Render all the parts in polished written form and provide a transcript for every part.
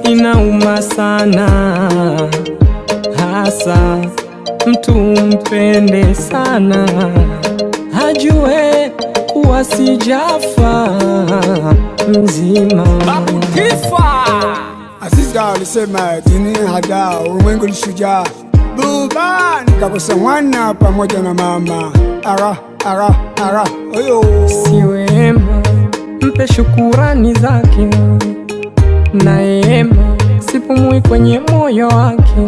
Inauma sana, hasa mtu mpende sana hajue kuwa sijafa mzima. Babu Tifa Aziza alisema dunia hadaa, ulimwengu ni shujaa. Buba nikakosa mwana pamoja na mama. Ara oyo. Si wema mpe shukurani zake, na ema sipumui kwenye moyo wake.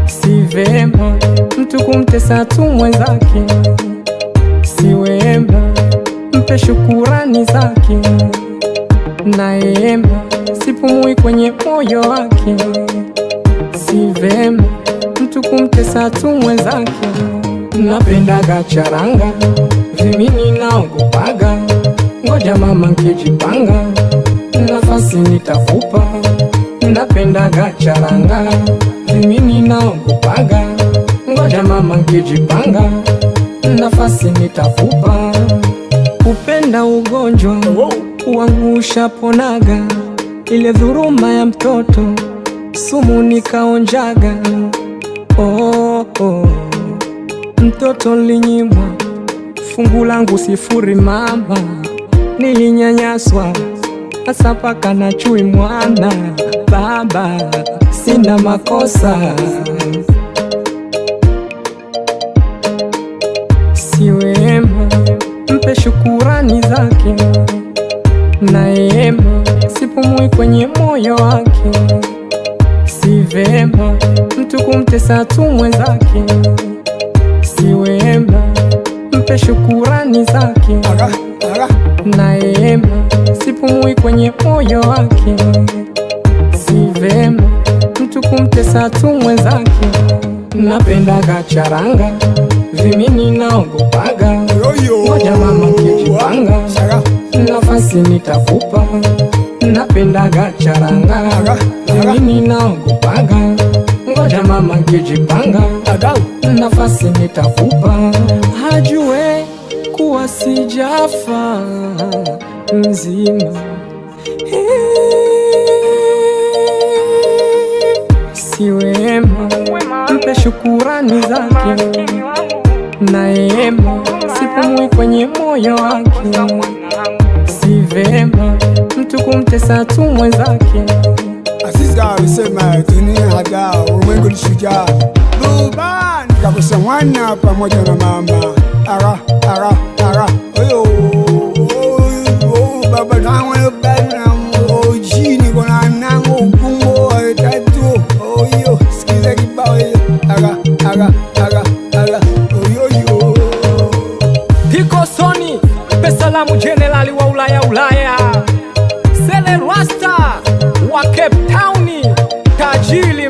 Si vema mtu kumtesa tu mwenzake, si wema mpe shukurani zake, na ema sipumui kwenye moyo wake. Si vema mtu kumtesa tu mwenzake. Napendaga charanga, vimini naogopaga, ngoja mama nkijipanga, nafasi nitakupa. Napendaga charanga, vimini naogopaga, ngoja mama nkijipanga, nafasi nitakupa. Kupenda ugonjwa wangu ushaponaga, ile dhuruma ya mtoto sumu nikaonjaga. Mtoto linyimwa fungu langu sifuri mama, nilinyanyaswa hasa paka na chui mwana. Baba sina makosa, si wema mpe shukurani zake, na ema sipumui kwenye moyo wake. Si vema mtu kumtesa tu mwenzake, si wema mpe shukurani zake, na ema sipumui kwenye moyo wake. Si vema mtu kumtesa tu mwenzake. Napendaga charanga, vimini naogopaga, ngoja mama kijipanga, nafasi nitakupa. Napendaga charanga, vimini naogopaga, ngoja mama kijipanga, nafasi nitakupa. Hajue kuwa sijafa mzima. Si wema mpe shukurani zake, na ema sipumui kwenye moyo wake. Si vema mtu kumtesa tu mwenzake. Aziza alisema dunia hadaa, ulimwengu ni shujaa. Buba nikakosa mwana pamoja na mama. Ara oyo. Baba tangu bana ojini kona nangu kumbo tatu oyo. Sikiza kibao hiyo. Ara oyo. Tiko Soni mpe salamu jenerali wa Ulaya, Sele Rasta wa Cape Town, tajiri